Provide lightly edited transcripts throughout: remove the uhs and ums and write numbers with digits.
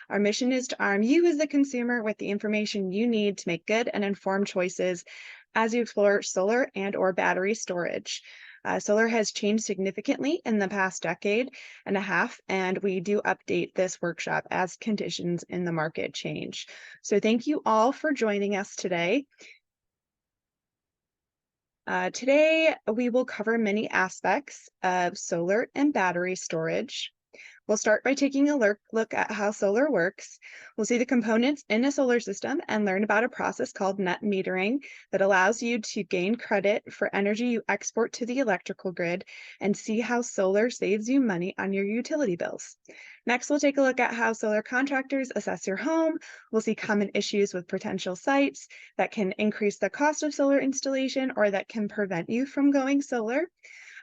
Our mission is to arm you as the consumer with the information you need to make good and informed choices as you explore solar and/or battery storage. Solar has changed significantly in the past decade and a half, and we do update this workshop as conditions in the market change. So thank you all for joining us today. Today, we will cover many aspects of solar and battery storage. We'll start by taking a look at how solar works. We'll see the components in a solar system and learn about a process called net metering that allows you to gain credit for energy you export to the electrical grid and see how solar saves you money on your utility bills. Next, we'll take a look at how solar contractors assess your home. We'll see common issues with potential sites that can increase the cost of solar installation or that can prevent you from going solar.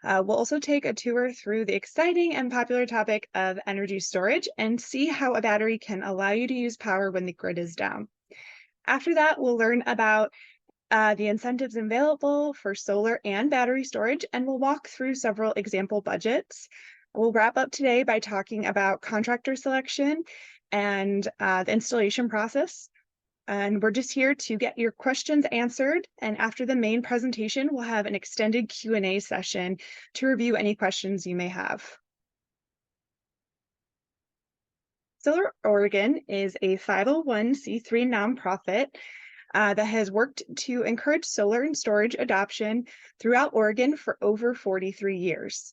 We'll also take a tour through the exciting and popular topic of energy storage and see how a battery can allow you to use power when the grid is down. After that, we'll learn about the incentives available for solar and battery storage, and we'll walk through several example budgets. We'll wrap up today by talking about contractor selection and the installation process. And we're just here to get your questions answered. And after the main presentation, we'll have an extended Q&A session to review any questions you may have. Solar Oregon is a 501c3 nonprofit that has worked to encourage solar and storage adoption throughout Oregon for over 43 years.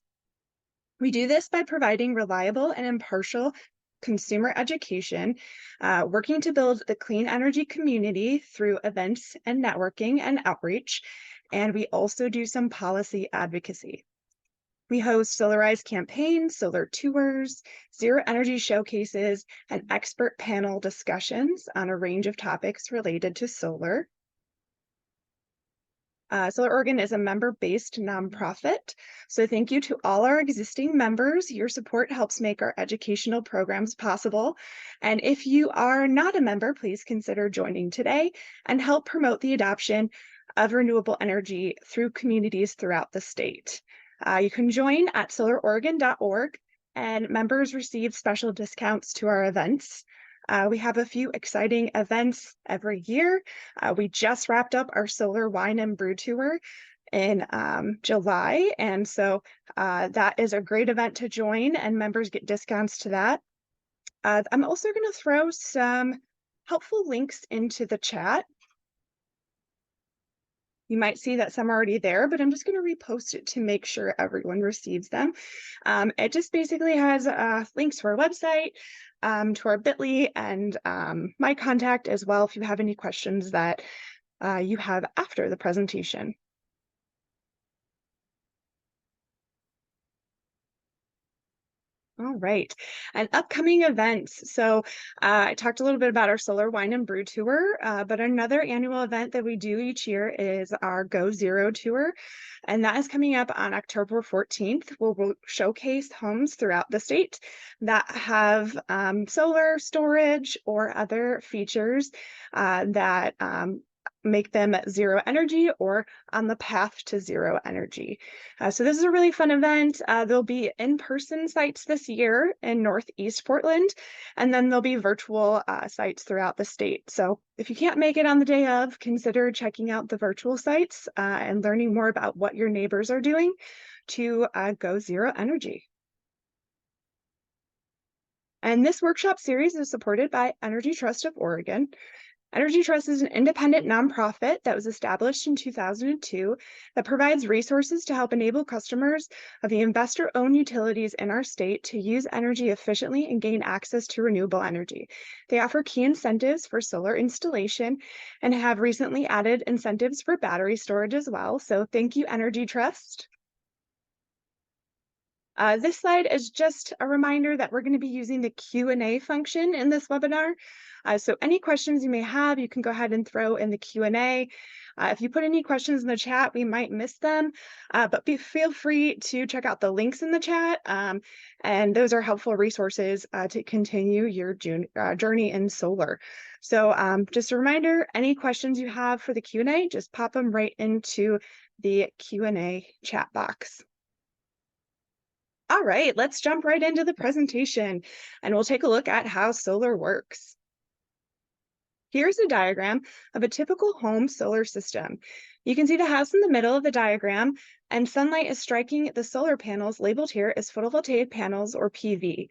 We do this by providing reliable and impartial consumer education, working to build the clean energy community through events and networking and outreach. And we also do some policy advocacy. We host solarized campaigns, solar tours, zero energy showcases, and expert panel discussions on a range of topics related to solar. Solar Oregon is a member-based nonprofit, so thank you to all our existing members. Your support helps make our educational programs possible. And if you are not a member, please consider joining today and help promote the adoption of renewable energy through communities throughout the state. You can join at solaroregon.org, and members receive special discounts to our events. We have a few exciting events every year. We just wrapped up our solar wine and brew tour in July, and so that is a great event to join, and members get discounts to that. I'm also going to throw some helpful links into the chat. You might see that some are already there, but I'm just going to repost it to make sure everyone receives them. It just basically has links to our website, to our bit.ly, and my contact as well if you have any questions that you have after the presentation. All right, and upcoming events. So I talked a little bit about our solar wine and brew tour, but another annual event that we do each year is our Go Zero tour, and that is coming up on October 14th. We'll showcase homes throughout the state that have solar storage or other features that make them zero energy or on the path to zero energy. So this is a really fun event. There'll be in-person sites this year in Northeast Portland, and then there'll be virtual sites throughout the state. So if you can't make it on the day of, consider checking out the virtual sites and learning more about what your neighbors are doing to go zero energy. And this workshop series is supported by Energy Trust of Oregon. Energy Trust is an independent nonprofit that was established in 2002 that provides resources to help enable customers of the investor-owned utilities in our state to use energy efficiently and gain access to renewable energy. They offer key incentives for solar installation and have recently added incentives for battery storage as well. So thank you, Energy Trust. This slide is just a reminder that we're going to be using the Q&A function in this webinar. So any questions you may have, you can go ahead and throw in the Q&A. If you put any questions in the chat, we might miss them, but feel free to check out the links in the chat, and those are helpful resources to continue your journey in solar. So just a reminder, any questions you have for the Q&A, just pop them right into the Q&A chat box. All right, let's jump right into the presentation and we'll take a look at how solar works. Here's a diagram of a typical home solar system. You can see the house in the middle of the diagram, and sunlight is striking the solar panels labeled here as photovoltaic panels or PV,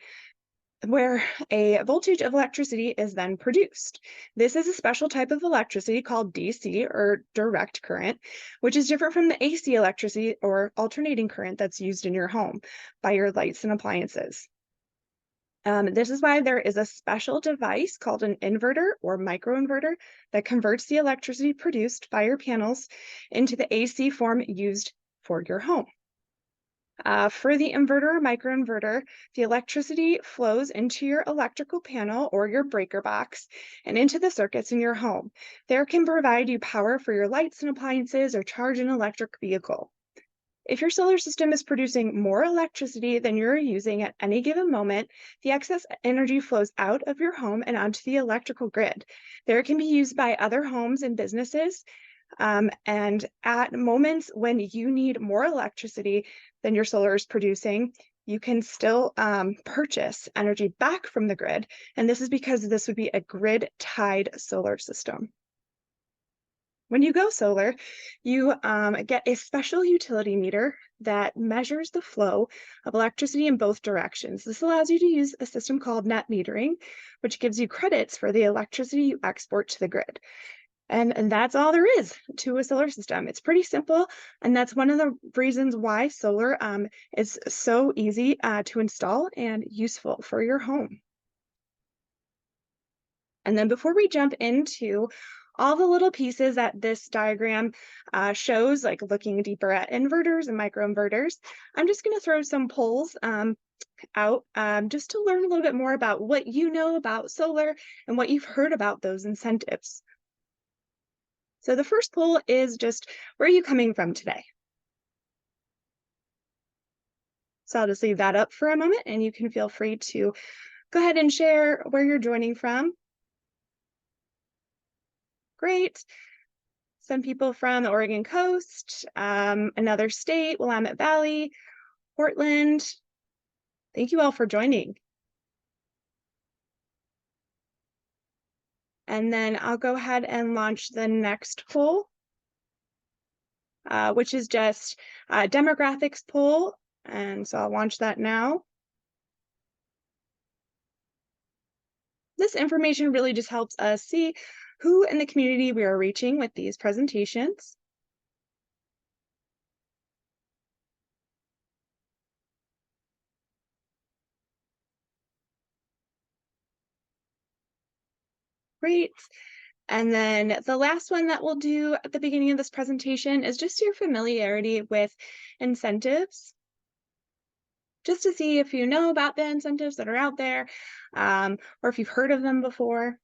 where a voltage of electricity is then produced. This is a special type of electricity called DC or direct current, which is different from the AC electricity or alternating current that's used in your home by your lights and appliances. This is why there is a special device called an inverter or microinverter that converts the electricity produced by your panels into the AC form used for your home. For the inverter or microinverter, the electricity flows into your electrical panel or your breaker box and into the circuits in your home. There can provide you power for your lights and appliances or charge an electric vehicle. If your solar system is producing more electricity than you're using at any given moment, the excess energy flows out of your home and onto the electrical grid. There it can be used by other homes and businesses. And at moments when you need more electricity than your solar is producing, you can still purchase energy back from the grid. And this is because this would be a grid tied solar system. When you go solar, you get a special utility meter that measures the flow of electricity in both directions. This allows you to use a system called net metering, which gives you credits for the electricity you export to the grid. And that's all there is to a solar system. It's pretty simple, and that's one of the reasons why solar is so easy to install and useful for your home. And then before we jump into all the little pieces that this diagram shows, like looking deeper at inverters and microinverters, I'm just going to throw some polls out just to learn a little bit more about what you know about solar and what you've heard about those incentives. So the first poll is just, where are you coming from today? So I'll just leave that up for a moment and you can feel free to go ahead and share where you're joining from. Great. Some people from the Oregon coast, another state, Willamette Valley, Portland. Thank you all for joining. And then I'll go ahead and launch the next poll, which is just a demographics poll. And so I'll launch that now. This information really just helps us see who in the community we are reaching with these presentations. Great. And then the last one that we'll do at the beginning of this presentation is just your familiarity with incentives, just to see if you know about the incentives that are out there, or if you've heard of them before.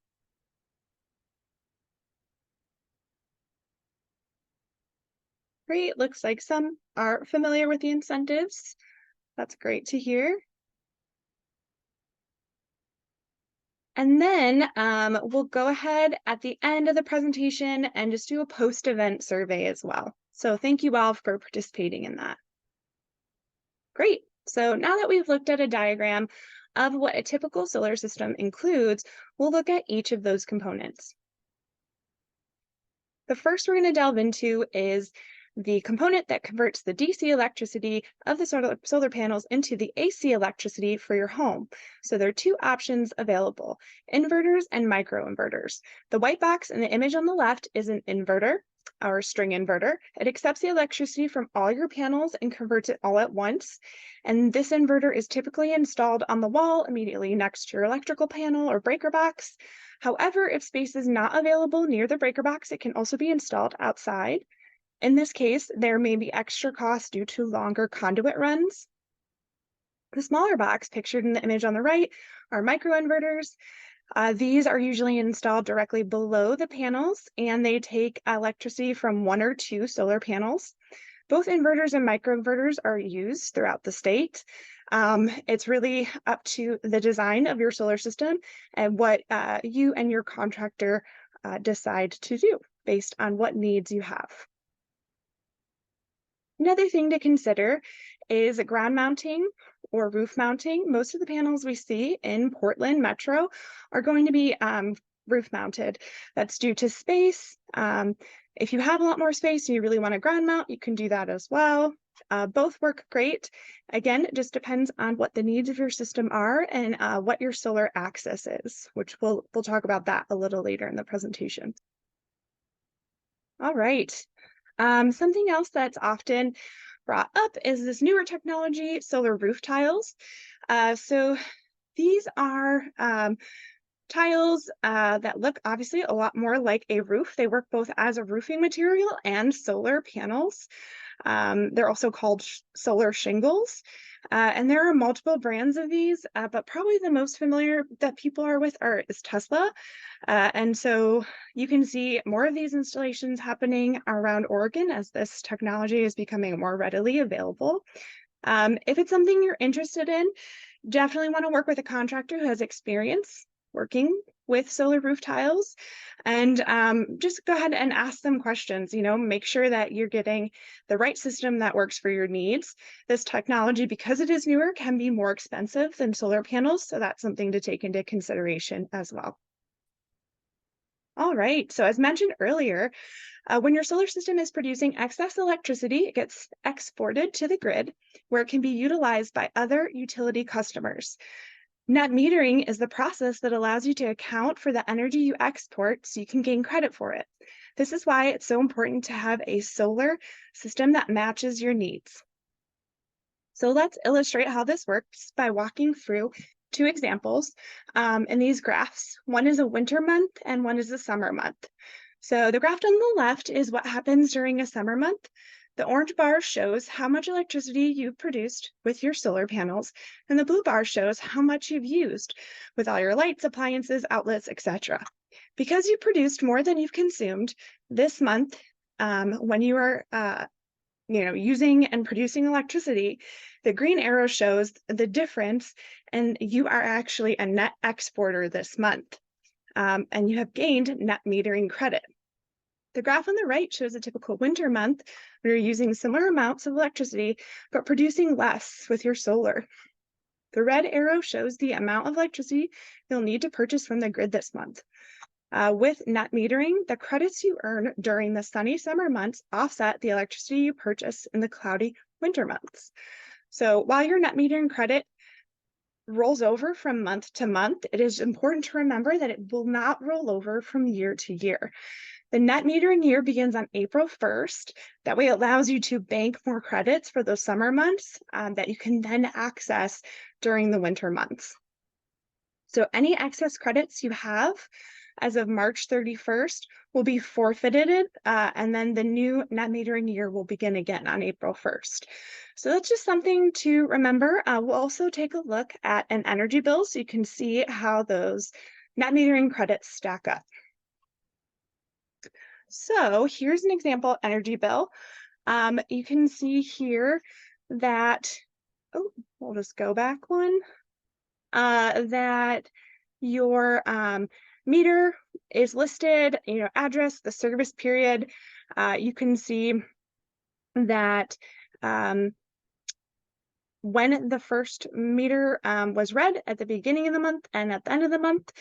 Great, looks like some are familiar with the incentives. That's great to hear. And then we'll go ahead at the end of the presentation and just do a post-event survey as well. So thank you all for participating in that. Great. So now that we've looked at a diagram of what a typical solar system includes, we'll look at each of those components. The first we're going to delve into is the component that converts the DC electricity of the solar panels into the AC electricity for your home. So there are two options available, inverters and microinverters. The white box in the image on the left is an inverter, or string inverter. It accepts the electricity from all your panels and converts it all at once. And this inverter is typically installed on the wall immediately next to your electrical panel or breaker box. However, if space is not available near the breaker box, it can also be installed outside. In this case, there may be extra costs due to longer conduit runs. The smaller box pictured in the image on the right are microinverters. These are usually installed directly below the panels, and they take electricity from one or two solar panels. Both inverters and microinverters are used throughout the state. It's really up to the design of your solar system and what you and your contractor decide to do based on what needs you have. Another thing to consider is ground mounting or roof mounting. Most of the panels we see in Portland Metro are going to be roof mounted. That's due to space. If you have a lot more space and you really want to ground mount, you can do that as well. Both work great. Again, it just depends on what the needs of your system are and what your solar access is, which we'll talk about that a little later in the presentation. All right. Something else that's often brought up is this newer technology, solar roof tiles. So these are tiles that look obviously a lot more like a roof. They work both as a roofing material and solar panels. They're also called solar shingles. And there are multiple brands of these, but probably the most familiar that people are with is Tesla. And so you can see more of these installations happening around Oregon as this technology is becoming more readily available. If it's something you're interested in, definitely want to work with a contractor who has experience working with solar roof tiles, and just go ahead and ask them questions. Make sure that you're getting the right system that works for your needs. This technology, because it is newer, can be more expensive than solar panels, so that's something to take into consideration as well. All right, so as mentioned earlier, when your solar system is producing excess electricity, it gets exported to the grid where it can be utilized by other utility customers. Net metering is the process that allows you to account for the energy you export so you can gain credit for it. This is why it's so important to have a solar system that matches your needs. So let's illustrate how this works by walking through two examples in these graphs. One is a winter month and one is a summer month. So the graph on the left is what happens during a summer month. The orange bar shows how much electricity you've produced with your solar panels, and the blue bar shows how much you've used with all your lights, appliances, outlets, etc. Because you produced more than you've consumed this month, when you are using and producing electricity, the green arrow shows the difference, and you are actually a net exporter this month, and you have gained net metering credit. The graph on the right shows a typical winter month where you're using similar amounts of electricity, but producing less with your solar. The red arrow shows the amount of electricity you'll need to purchase from the grid this month. With net metering, the credits you earn during the sunny summer months offset the electricity you purchase in the cloudy winter months. So while your net metering credit rolls over from month to month, it is important to remember that it will not roll over from year to year. The net metering year begins on April 1st. That way it allows you to bank more credits for those summer months that you can then access during the winter months. So any excess credits you have as of March 31st will be forfeited, and then the new net metering year will begin again on April 1st. So that's just something to remember. We'll also take a look at an energy bill so you can see how those net metering credits stack up. So here's an example energy bill. You can see here that, we'll just go back one, that your meter is listed, address, the service period. You can see that when the first meter was read at the beginning of the month and at the end of the month.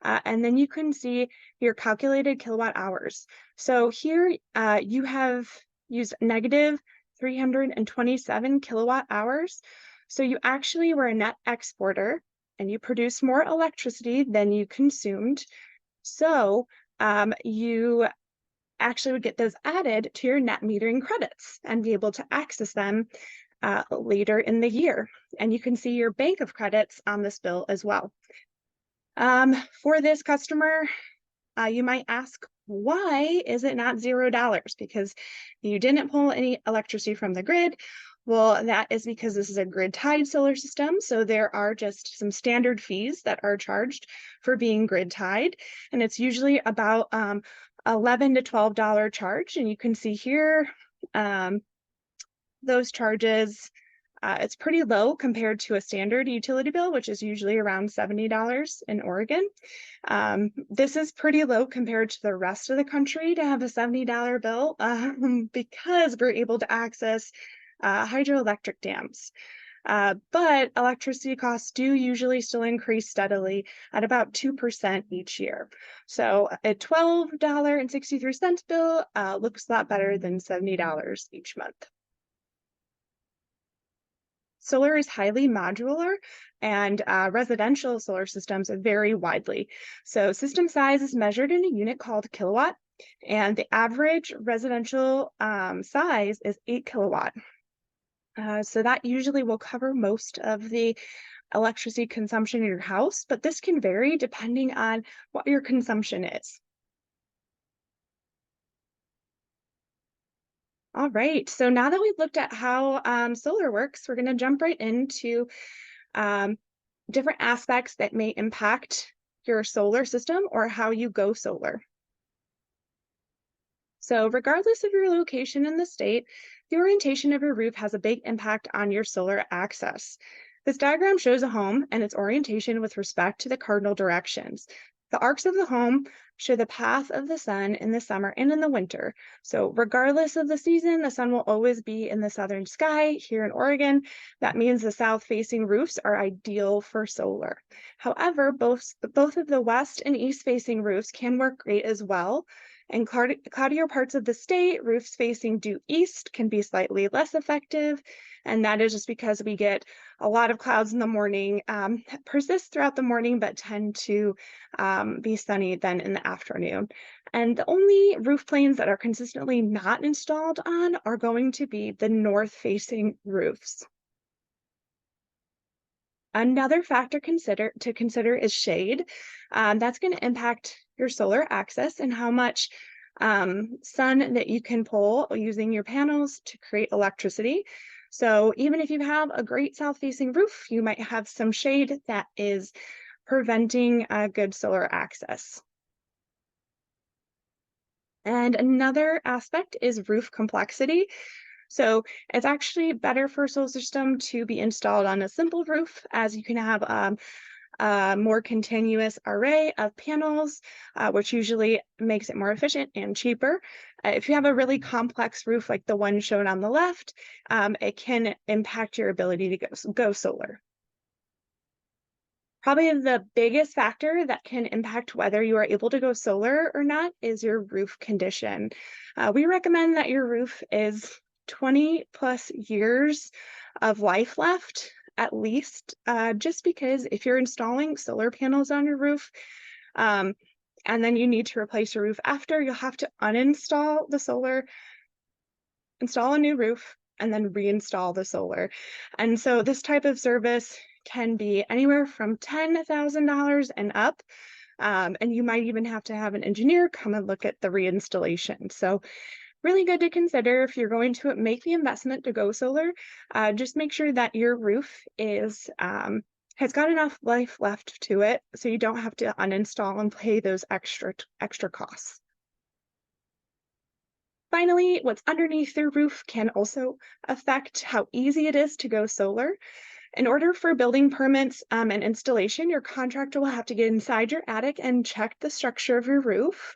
And then you can see your calculated kilowatt hours. So here you have used negative 327 kilowatt hours. So you actually were a net exporter and you produced more electricity than you consumed. So you actually would get those added to your net metering credits and be able to access them later in the year. And you can see your bank of credits on this bill as well. For this customer, you might ask, why is it not $0? Because you didn't pull any electricity from the grid. Well, that is because this is a grid-tied solar system, so there are just some standard fees that are charged for being grid-tied, and it's usually about $11 to $12 charge, and you can see here those charges It's pretty low compared to a standard utility bill, which is usually around $70 in Oregon. This is pretty low compared to the rest of the country to have a $70 bill because we're able to access hydroelectric dams. But electricity costs do usually still increase steadily at about 2% each year. So a $12.63 bill looks a lot better than $70 each month. Solar is highly modular, and residential solar systems vary widely. So system size is measured in a unit called kilowatt, and the average residential size is 8 kilowatt. So that usually will cover most of the electricity consumption in your house, but this can vary depending on what your consumption is. All right, so now that we've looked at how solar works, we're going to jump right into um, different aspects that may impact your solar system or how you go solar. So regardless of your location in the state, the orientation of your roof has a big impact on your solar access. This diagram shows a home and its orientation with respect to the cardinal directions. The arcs of the home show the path of the sun in the summer and in the winter. So regardless of the season, the sun will always be in the southern sky. Here in Oregon, that means the south-facing roofs are ideal for solar. However, both of the west and east-facing roofs can work great as well. In cloudier parts of the state, roofs facing due east can be slightly less effective, and that is just because we get a lot of clouds in the morning, persist throughout the morning, but tend to be sunny then in the afternoon. And the only roof planes that are consistently not installed on are going to be the north-facing roofs. Another factor to consider is shade. That's going to impact your solar access and how much sun that you can pull using your panels to create electricity. So even if you have a great south-facing roof, you might have some shade that is preventing good solar access. And another aspect is roof complexity. So it's actually better for a solar system to be installed on a simple roof, as you can have a more continuous array of panels, which usually makes it more efficient and cheaper. If you have a really complex roof like the one shown on the left, it can impact your ability to go solar. Probably the biggest factor that can impact whether you are able to go solar or not is your roof condition. We recommend that your roof is 20 plus years of life left, at least, just because if you're installing solar panels on your roof, and then you need to replace your roof after, you'll have to uninstall the solar, install a new roof, and then reinstall the solar. And so this type of service can be anywhere from $10,000 and up. And you might even have to have an engineer come and look at the reinstallation. So really good to consider if you're going to make the investment to go solar. Just make sure that your roof is has got enough life left to it, so you don't have to uninstall and pay those extra costs. Finally, what's underneath your roof can also affect how easy it is to go solar. In order for building permits and installation, your contractor will have to get inside your attic and check the structure of your roof.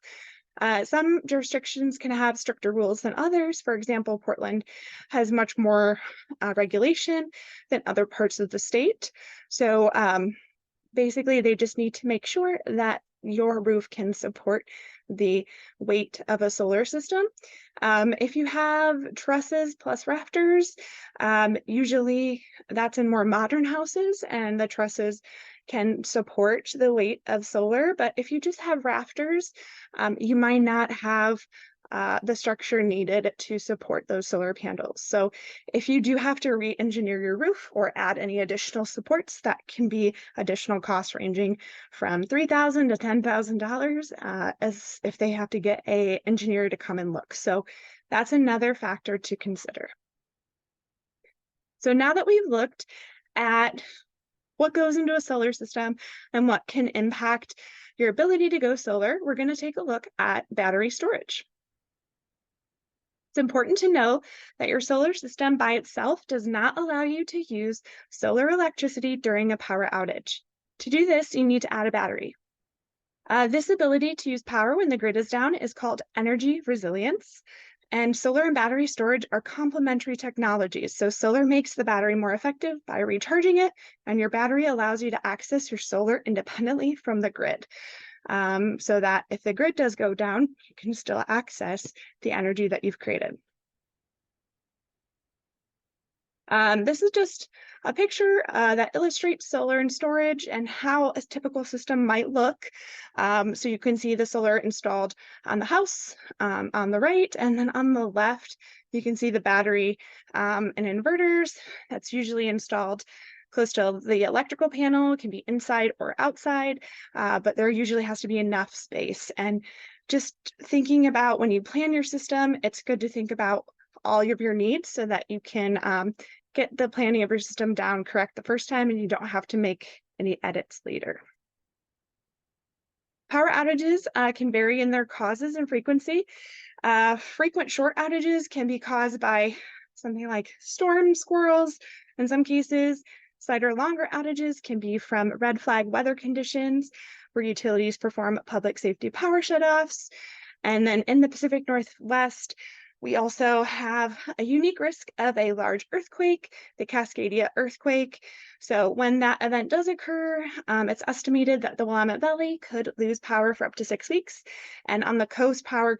Some jurisdictions can have stricter rules than others. For example, Portland has much more regulation than other parts of the state. So basically, they just need to make sure that your roof can support the weight of a solar system. If you have trusses plus rafters, usually that's in more modern houses, and the trusses can support the weight of solar. But if you just have rafters, you might not have the structure needed to support those solar panels. So if you do have to re-engineer your roof or add any additional supports, that can be additional costs ranging from $3,000 to $10,000 as if they have to get an engineer to come and look. So that's another factor to consider. So now that we've looked at what goes into a solar system and what can impact your ability to go solar, we're going to take a look at battery storage. It's important to know that your solar system by itself does not allow you to use solar electricity during a power outage. To do this, you need to add a battery. This ability to use power when the grid is down is called energy resilience. And solar and battery storage are complementary technologies. So, solar makes the battery more effective by recharging it, and your battery allows you to access your solar independently from the grid. So that if the grid does go down, you can still access the energy that you've created. This is just a picture that illustrates solar and storage and how a typical system might look. So you can see the solar installed on the house on the right, and then on the left, you can see the battery and inverters that's usually installed close to the electrical panel. It can be inside or outside, but there usually has to be enough space. And just thinking about when you plan your system, it's good to think about all of your needs so that you can get the planning of your system down correct the first time and you don't have to make any edits later. Power outages can vary in their causes and frequency. Frequent short outages can be caused by something like storm squirrels in some cases. Slighter, longer outages can be from red flag weather conditions where utilities perform public safety power shutoffs. And then in the Pacific Northwest, we also have a unique risk of a large earthquake, the Cascadia earthquake. So when that event does occur, it's estimated that the Willamette Valley could lose power for up to 6 weeks. And on the coast, power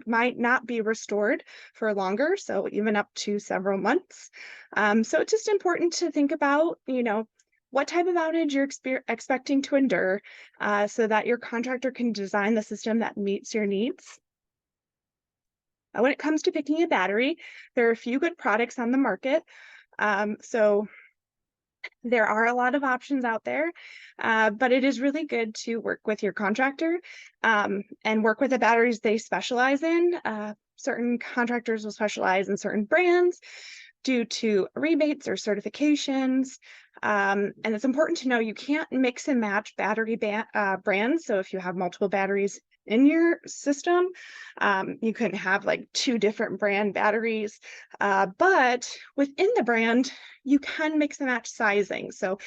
might not be restored for longer, so even up to several months. So it's just important to think about, what type of outage you're expecting to endure so that your contractor can design the system that meets your needs. When it comes to picking a battery, there are a few good products on the market. So there are a lot of options out there, but it is really good to work with your contractor and work with the batteries they specialize in. Certain contractors will specialize in certain brands due to rebates or certifications. And it's important to know you can't mix and match battery brands. So if you have multiple batteries in your system, you couldn't have like 2 different brand batteries. But within the brand, you can mix and match sizing. So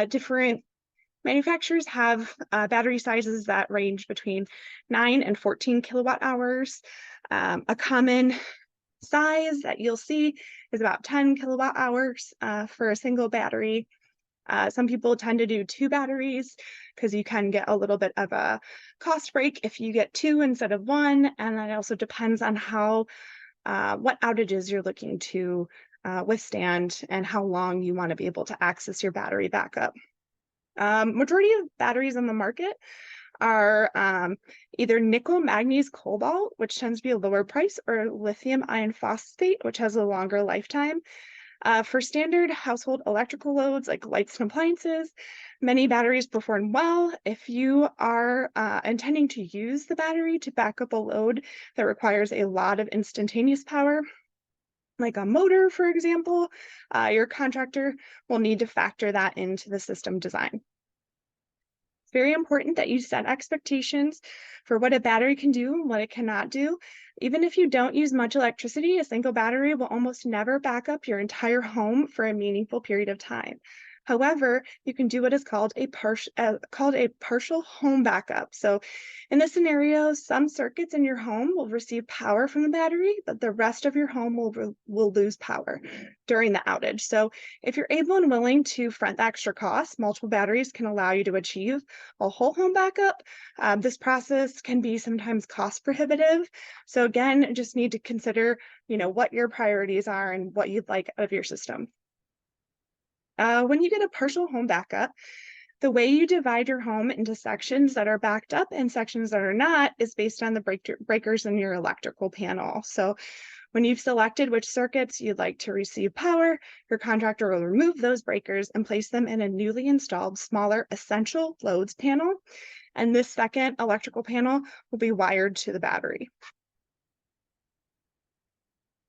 different manufacturers have battery sizes that range between 9 and 14 kilowatt hours. A common size that you'll see is about 10 kilowatt hours for a single battery. Some people tend to do 2 batteries because you can get a little bit of a cost break if you get 2 instead of 1, and that also depends on what outages you're looking to withstand and how long you want to be able to access your battery backup. Majority of batteries on the market are either nickel, manganese, cobalt, which tends to be a lower price, or lithium iron phosphate, which has a longer lifetime. For standard household electrical loads like lights and appliances, many batteries perform well. If you are intending to use the battery to back up a load that requires a lot of instantaneous power, like a motor, for example, your contractor will need to factor that into the system design. It's very important that you set expectations for what a battery can do and what it cannot do. Even if you don't use much electricity, a single battery will almost never back up your entire home for a meaningful period of time. However, you can do what is called a partial home backup. So in this scenario, some circuits in your home will receive power from the battery, but the rest of your home will lose power during the outage. So if you're able and willing to front the extra cost, multiple batteries can allow you to achieve a whole home backup. This process can be sometimes cost prohibitive. So again, just need to consider, what your priorities are and what you'd like out of your system. When you get a partial home backup, the way you divide your home into sections that are backed up and sections that are not is based on the breakers in your electrical panel. So when you've selected which circuits you'd like to receive power, your contractor will remove those breakers and place them in a newly installed smaller essential loads panel. And this second electrical panel will be wired to the battery.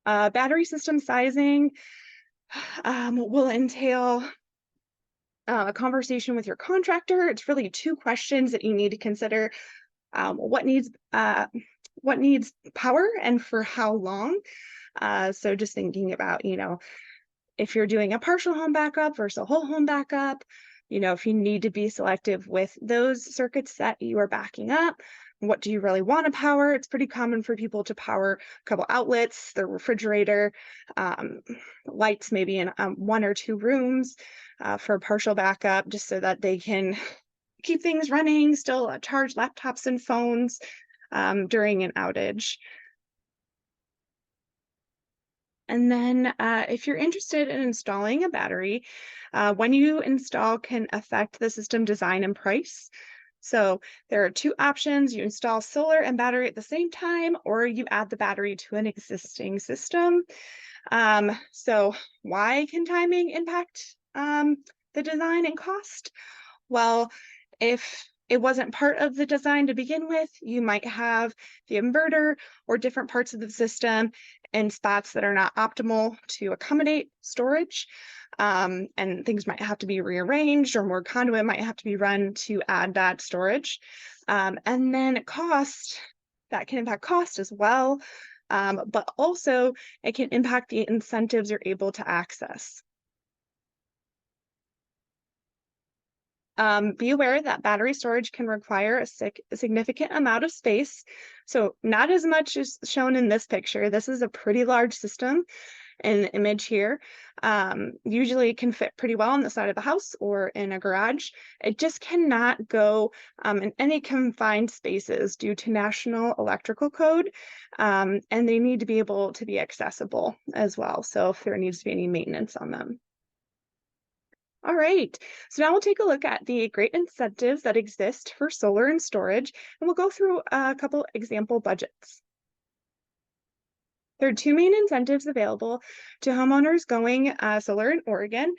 Battery system sizing will entail a conversation with your contractor. It's really 2 questions that you need to consider. What needs what needs power and for how long. So just thinking about, if you're doing a partial home backup versus a whole home backup, if you need to be selective with those circuits that you are backing up, what do you really want to power? It's pretty common for people to power a couple outlets, their refrigerator, um, lights maybe in one or two rooms for partial backup, just so that they can keep things running, still charge laptops and phones during an outage. And then if you're interested in installing a battery, when you install can affect the system design and price. So there are two options. You install solar and battery at the same time, or you add the battery to an existing system. So why can timing impact the design and cost? Well, if it wasn't part of the design to begin with, you might have the inverter or different parts of the system in spots that are not optimal to accommodate storage. And things might have to be rearranged, or more conduit might have to be run to add that storage. And then cost, that can impact cost as well. But also it can impact the incentives you're able to access. Be aware that battery storage can require a significant amount of space. So not as much as shown in this picture. This is a pretty large system in the image here. Usually it can fit pretty well on the side of the house or in a garage. It just cannot go in any confined spaces due to National Electrical Code. And they need to be able to be accessible as well. So if there needs to be any maintenance on them. All right, so now we'll take a look at the great incentives that exist for solar and storage, and we'll go through a couple example budgets. There are two main incentives available to homeowners going solar in Oregon.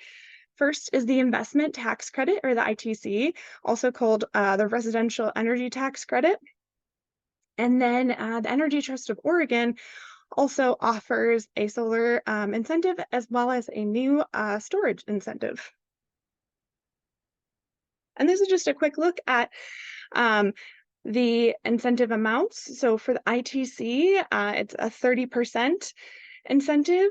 First is the investment tax credit, or the ITC, also called the residential energy tax credit. And then the Energy Trust of Oregon also offers a solar incentive as well as a new storage incentive. And this is just a quick look at the incentive amounts. So for the ITC, it's a 30% incentive,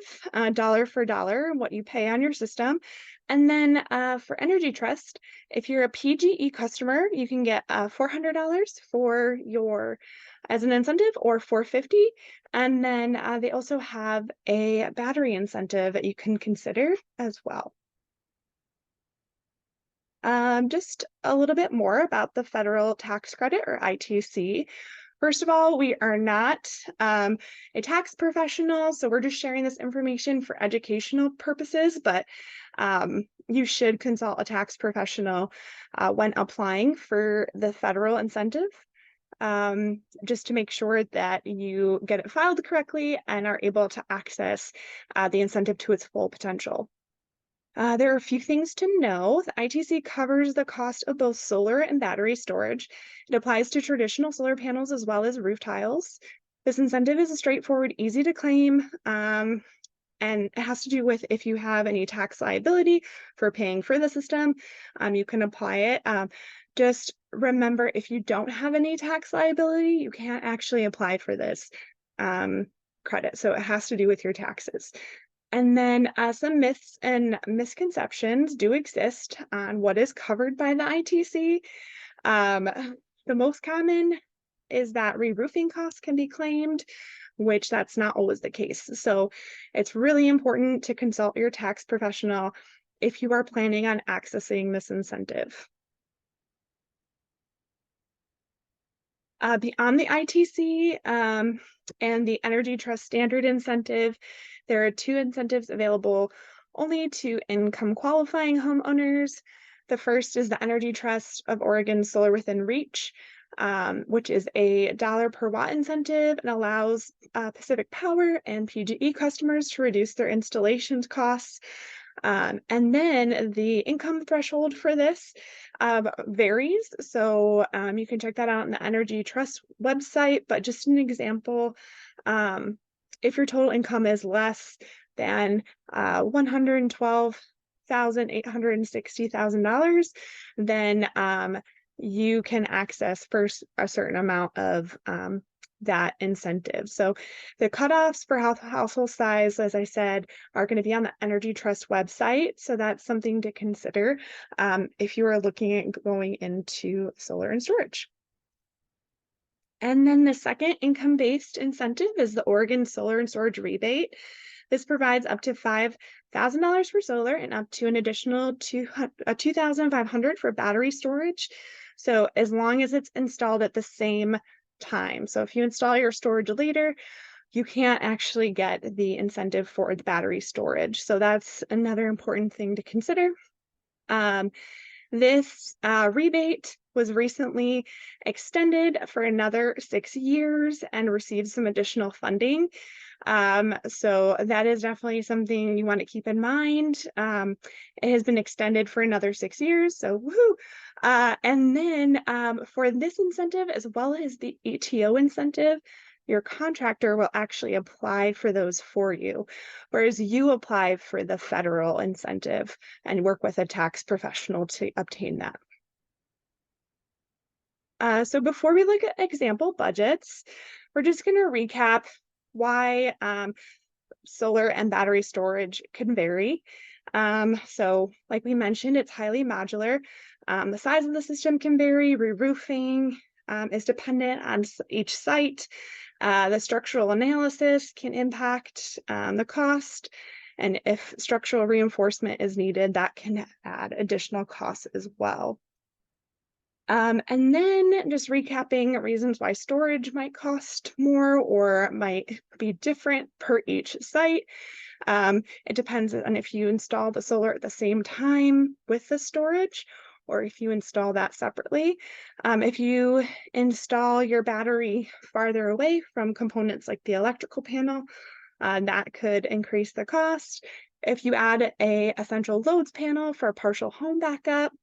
dollar for dollar, what you pay on your system. And then for Energy Trust, if you're a PGE customer, you can get $400 for your as an incentive, or $450. And then they also have a battery incentive that you can consider as well. Just a little bit more about the federal tax credit, or ITC. First of all, we are not a tax professional, so we're just sharing this information for educational purposes, but you should consult a tax professional when applying for the federal incentive, just to make sure that you get it filed correctly and are able to access the incentive to its full potential. There are a few things to know. The ITC covers the cost of both solar and battery storage. It applies to traditional solar panels as well as roof tiles. This incentive is straightforward, easy to claim, and it has to do with if you have any tax liability for paying for the system, you can apply it. Just remember, if you don't have any tax liability, you can't actually apply for this credit. So it has to do with your taxes. And then some myths and misconceptions do exist on what is covered by the ITC. The most common is that re-roofing costs can be claimed, which that's not always the case. So it's really important to consult your tax professional if you are planning on accessing this incentive. Beyond the ITC and the Energy Trust Standard Incentive, there are two incentives available only to income qualifying homeowners. The first is the Energy Trust of Oregon Solar Within Reach, which is a dollar per watt incentive and allows Pacific Power and PGE customers to reduce their installation costs. And then the income threshold for this varies. So you can check that out on the Energy Trust website. But just an example, if your total income is less than $112,860,000, then you can access first a certain amount of that incentive. So the cutoffs for household size, as I said, are going to be on the Energy Trust website. So that's something to consider if you are looking at going into solar and storage. And then the second income-based incentive is the Oregon Solar and Storage Rebate. This provides up to $5,000 for solar and up to an additional $2,500 for battery storage. So as long as it's installed at the same time. So if you install your storage later, you can't actually get the incentive for the battery storage. So that's another important thing to consider. This rebate was recently extended for another 6 years and received some additional funding. So that is definitely something you want to keep in mind. It has been extended for another 6 years, so woohoo! And then for this incentive, as well as the ETO incentive, your contractor will actually apply for those for you, whereas you apply for the federal incentive and work with a tax professional to obtain that. So before we look at example budgets, we're just going to recap why solar and battery storage can vary. So like we mentioned, it's highly modular. The size of the system can vary. Re-roofing is dependent on each site. The structural analysis can impact the cost. And if structural reinforcement is needed, that can add additional costs as well. And then just recapping reasons why storage might cost more or might be different per each site. It depends on if you install the solar at the same time with the storage or if you install that separately. If you install your battery farther away from components like the electrical panel, that could increase the cost. If you add a essential loads panel for partial home backup,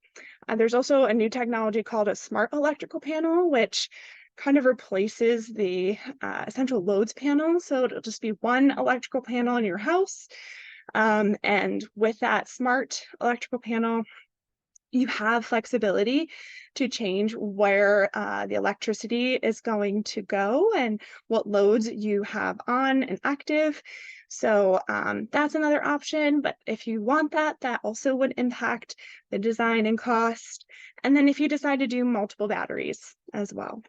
there's also a new technology called a smart electrical panel, which kind of replaces the essential loads panel. So it'll just be one electrical panel in your house. And with that smart electrical panel, you have flexibility to change where the electricity is going to go and what loads you have on and active. So that's another option, but if you want that, that also would impact the design and cost. And then if you decide to do multiple batteries as well.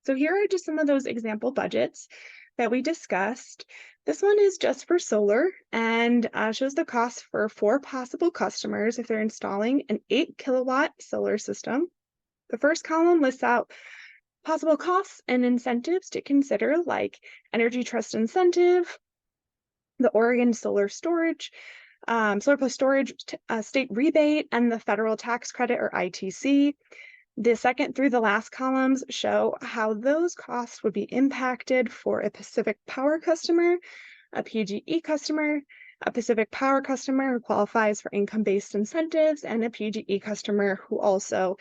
So here are just some of those example budgets that we discussed. This one is just for solar and shows the cost for 4 possible customers if they're installing an 8 kilowatt solar system. The first column lists out possible costs and incentives to consider, like Energy Trust incentive, the Oregon Solar Storage, Solar Plus Storage state rebate, and the federal tax credit or ITC. The second through the last columns show how those costs would be impacted for a Pacific Power customer, a PGE customer, a Pacific Power customer who qualifies for income-based incentives, and a PGE customer who also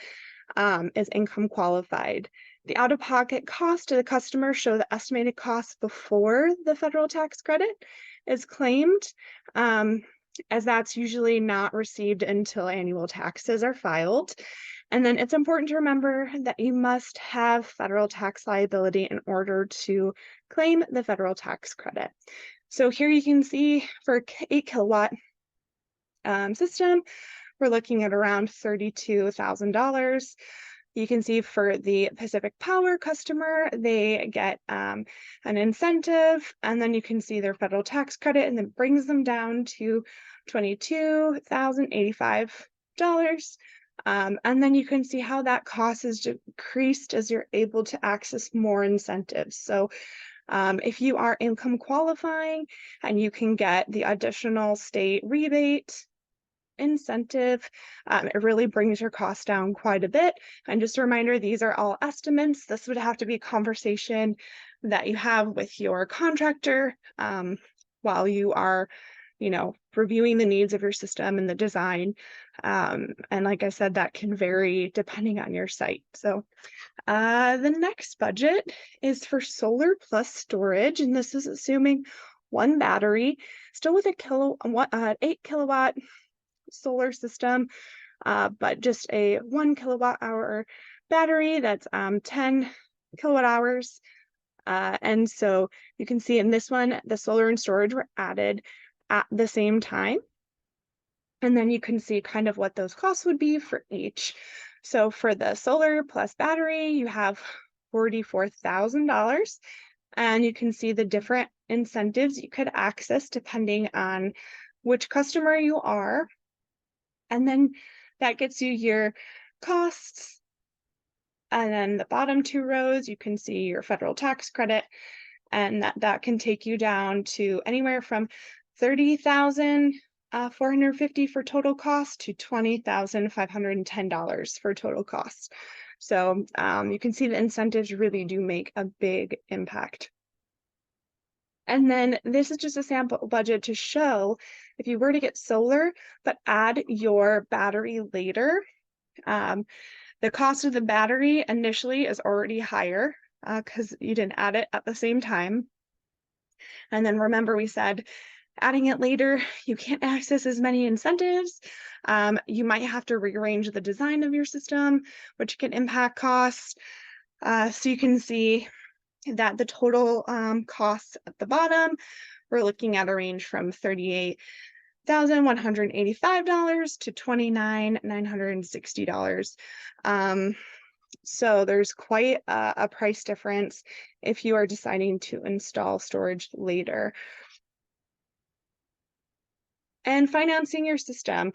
is income qualified. The out-of-pocket cost to the customer show the estimated cost before the federal tax credit is claimed, as that's usually not received until annual taxes are filed. And then it's important to remember that you must have federal tax liability in order to claim the federal tax credit. So here you can see for 8 kilowatt system, we're looking at around $32,000. You can see for the Pacific Power customer, they get an incentive, and then you can see their federal tax credit, and then brings them down to $22,085. And then you can see how that cost is decreased as you're able to access more incentives. So if you are income qualifying and you can get the additional state rebate incentive, it really brings your cost down quite a bit. And just a reminder, these are all estimates. This would have to be a conversation that you have with your contractor while you are reviewing the needs of your system and the design. And like I said, that can vary depending on your site. So the next budget is for solar plus storage, and this is assuming one battery, still with a 8 kilowatt solar system, but just a 1 kilowatt hour battery that's 10 kilowatt hours. And so you can see in this one, the solar and storage were added at the same time. And then you can see kind of what those costs would be for each. So for the solar plus battery, you have $44,000. And you can see the different incentives you could access depending on which customer you are. And then that gets you your costs. And then the bottom two rows, you can see your federal tax credit, and that can take you down to anywhere from 30,450 for total cost to $20,510 for total cost. So you can see the incentives really do make a big impact. And then this is just a sample budget to show if you were to get solar, but add your battery later, the cost of the battery initially is already higher because you didn't add it at the same time. And then remember, we said adding it later, you can't access as many incentives. You might have to rearrange the design of your system, which can impact costs. So you can see that the total costs at the bottom, we're looking at a range from $38,185 to $29,960. So there's quite a price difference if you are deciding to install storage later. And financing your system.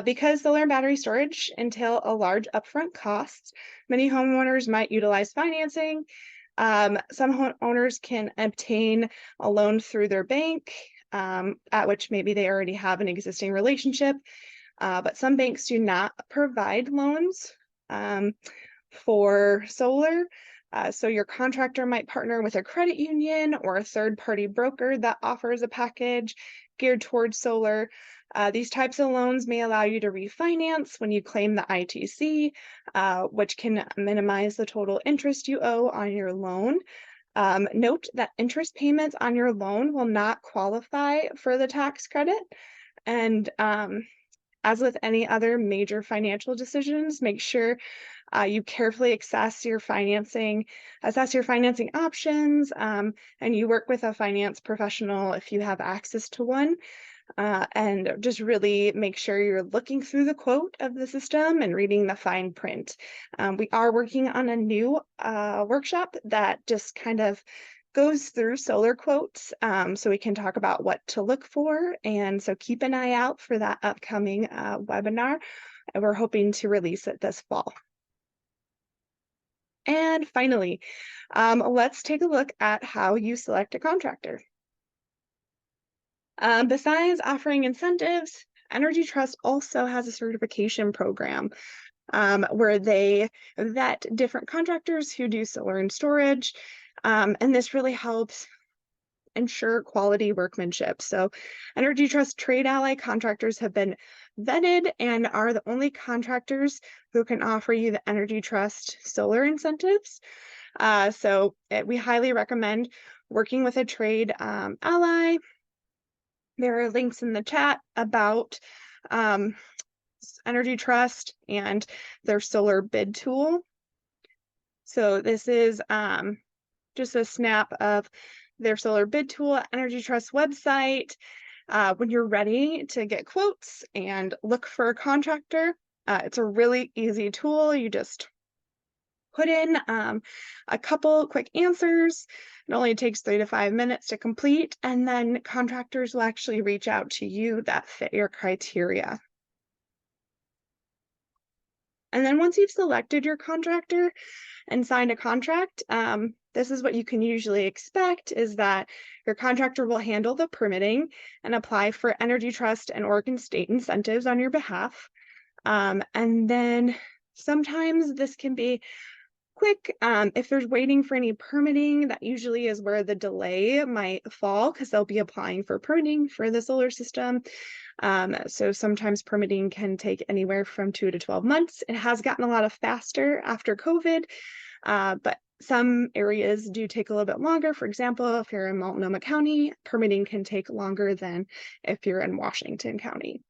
Because solar and battery storage entail a large upfront cost, many homeowners might utilize financing. Some homeowners can obtain a loan through their bank, at which maybe they already have an existing relationship, but some banks do not provide loans for solar. So your contractor might partner with a credit union or a third-party broker that offers a package geared towards solar. These types of loans may allow you to refinance when you claim the ITC, which can minimize the total interest you owe on your loan. Note that interest payments on your loan will not qualify for the tax credit. And as with any other major financial decisions, make sure you carefully assess your financing options, and you work with a finance professional if you have access to one. And just really make sure you're looking through the quote of the system and reading the fine print. We are working on a new workshop that just kind of goes through solar quotes, so we can talk about what to look for. And so keep an eye out for that upcoming webinar. And we're hoping to release it this fall. And finally, let's take a look at how you select a contractor. Besides offering incentives, Energy Trust also has a certification program where they vet different contractors who do solar and storage. And this really helps ensure quality workmanship. So Energy Trust Trade Ally contractors have been vetted and are the only contractors who can offer you the Energy Trust solar incentives. We highly recommend working with a trade ally. There are links in the chat about Energy Trust and their solar bid tool. So this is just a snap of their solar bid tool at Energy Trust website. When you're ready to get quotes and look for a contractor, it's a really easy tool. You just put in a couple quick answers. It only takes 3 to 5 minutes to complete, and then contractors will actually reach out to you that fit your criteria. And then once you've selected your contractor and signed a contract, this is what you can usually expect, is that your contractor will handle the permitting and apply for Energy Trust and Oregon state incentives on your behalf. And then sometimes this can be quick. If there's waiting for any permitting, that usually is where the delay might fall, because they'll be applying for permitting for the solar system. So sometimes permitting can take anywhere from 2 to 12 months. It has gotten a lot faster after COVID, but some areas do take a little bit longer. For example, if you're in Multnomah County, permitting can take longer than if you're in Washington County.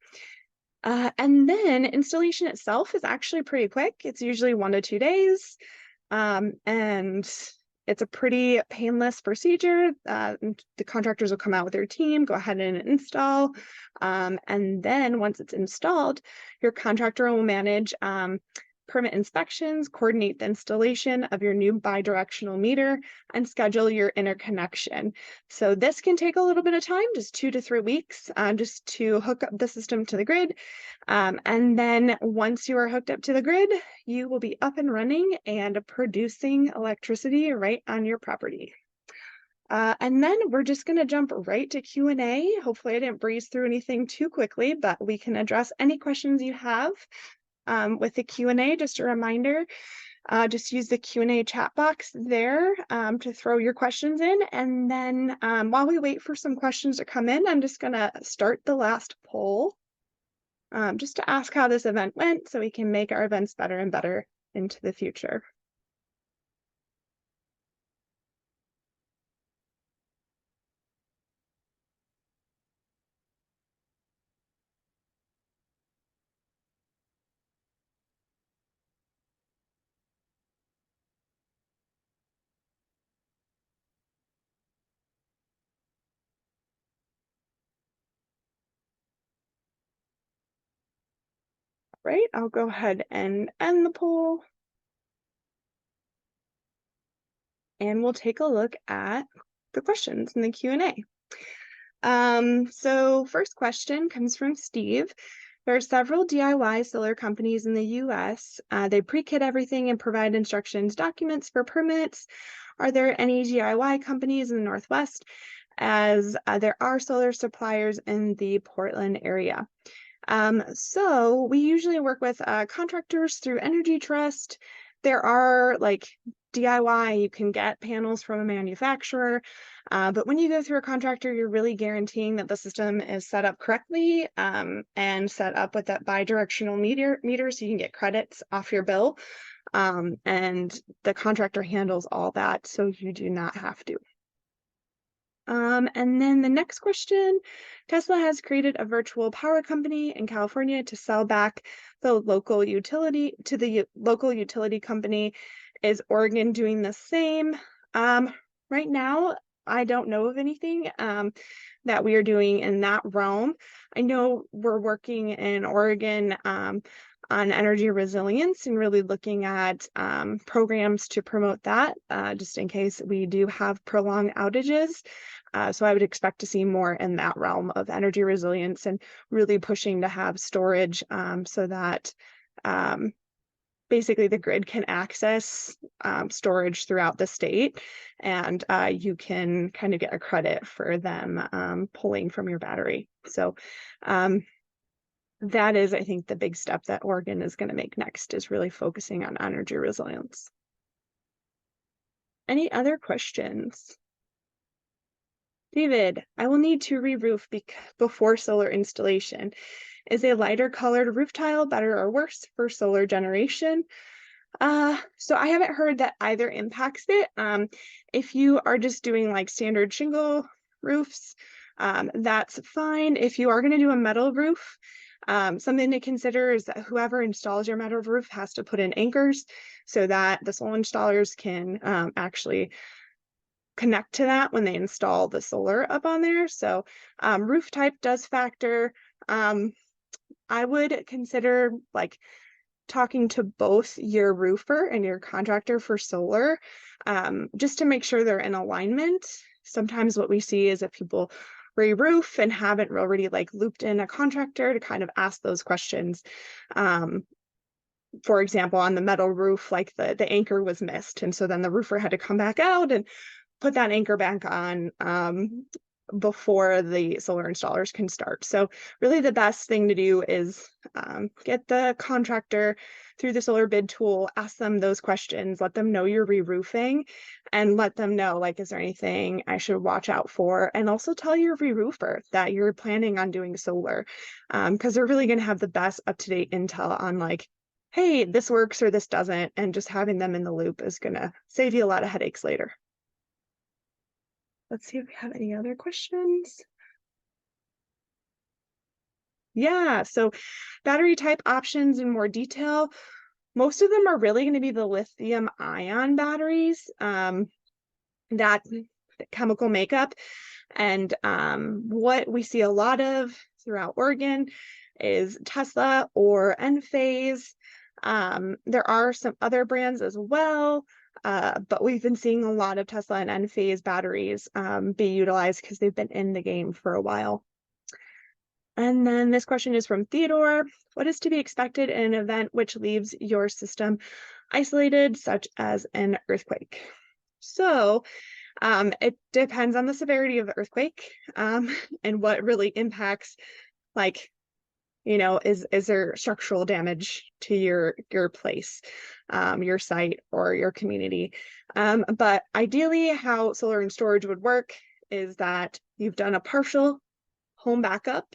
And then installation itself is actually pretty quick. It's usually 1 to 2 days. And it's a pretty painless procedure. The contractors will come out with their team, go ahead and install. And then once it's installed, your contractor will manage permit inspections, coordinate the installation of your new bidirectional meter, and schedule your interconnection. So this can take a little bit of time, just 2 to 3 weeks, just to hook up the system to the grid. And then once you are hooked up to the grid, you will be up and running and producing electricity right on your property. And then we're just going to jump right to Q&A. Hopefully I didn't breeze through anything too quickly, but we can address any questions you have with the Q&A. Just a reminder, just use the Q&A chat box there to throw your questions in. And then while we wait for some questions to come in, I'm just going to start the last poll. Just to ask how this event went so we can make our events better and better into the future. Right, I'll go ahead and end the poll. And we'll take a look at the questions in the Q&A. So first question comes from Steve. There are several DIY solar companies in the US. They pre-kit everything and provide instructions, documents for permits. Are there any DIY companies in the Northwest? As there are solar suppliers in the Portland area. So we usually work with contractors through Energy Trust. There are like DIY, you can get panels from a manufacturer, but when you go through a contractor, you're really guaranteeing that the system is set up correctly and set up with that bidirectional meter so you can get credits off your bill. And the contractor handles all that, so you do not have to. And then the next question, Tesla has created a virtual power company in California to sell back the local utility to the local utility company. Is Oregon doing the same? Right now, I don't know of anything that we are doing in that realm. I know we're working in Oregon on energy resilience and really looking at programs to promote that, just in case we do have prolonged outages. So I would expect to see more in that realm of energy resilience and really pushing to have storage so that basically the grid can access storage throughout the state, and you can kind of get a credit for them pulling from your battery. So that is, I think, the big step that Oregon is going to make next, is really focusing on energy resilience. Any other questions? David, I will need to re-roof before solar installation. Is a lighter colored roof tile better or worse for solar generation? So I haven't heard that either impacts it. If you are just doing like standard shingle roofs, that's fine. If you are going to do a metal roof, something to consider is that whoever installs your metal roof has to put in anchors so that the solar installers can actually connect to that when they install the solar up on there. So roof type does factor. I would consider like talking to both your roofer and your contractor for solar, just to make sure they're in alignment. Sometimes what we see is that people re-roof and haven't already like looped in a contractor to kind of ask those questions. For example, on the metal roof, like the anchor was missed, and so then the roofer had to come back out and put that anchor back on before the solar installers can start. So really the best thing to do is get the contractor through the solar bid tool, ask them those questions, let them know you're re-roofing, and let them know, like, is there anything I should watch out for? And also tell your re-roofer that you're planning on doing solar, because they're really going to have the best up-to-date intel on like, hey, this works or this doesn't, and just having them in the loop is going to save you a lot of headaches later. Let's see if we have any other questions. Yeah, so battery type options in more detail. Most of them are really going to be the lithium ion batteries, that chemical makeup. And what we see a lot of throughout Oregon is Tesla or Enphase. There are some other brands as well, but we've been seeing a lot of Tesla and Enphase batteries be utilized because they've been in the game for a while. And then this question is from Theodore. What is to be expected in an event which leaves your system isolated, such as an earthquake? So it depends on the severity of the earthquake, and what really impacts, like, is there structural damage to your place, your site, or your community? But ideally, how solar and storage would work is that you've done a partial home backup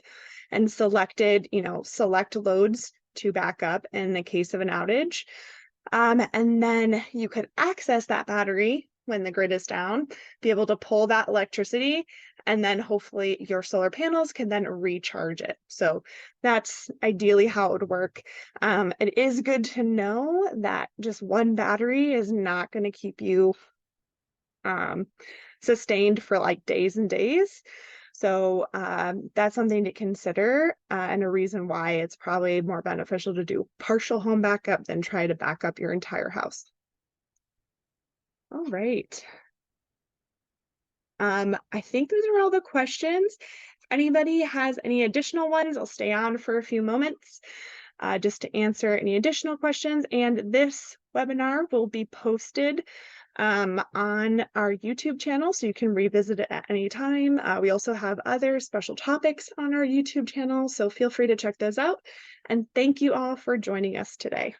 and selected, select loads to back up in the case of an outage. And then you could access that battery when the grid is down, be able to pull that electricity, and then hopefully your solar panels can then recharge it. So that's ideally how it would work. It is good to know that just one battery is not going to keep you sustained for like days and days. So that's something to consider, and a reason why it's probably more beneficial to do partial home backup than try to back up your entire house. All right. I think those are all the questions. If anybody has any additional ones, I'll stay on for a few moments just to answer any additional questions. And this webinar will be posted on our YouTube channel, so you can revisit it at any time. We also have other special topics on our YouTube channel, so feel free to check those out. And thank you all for joining us today.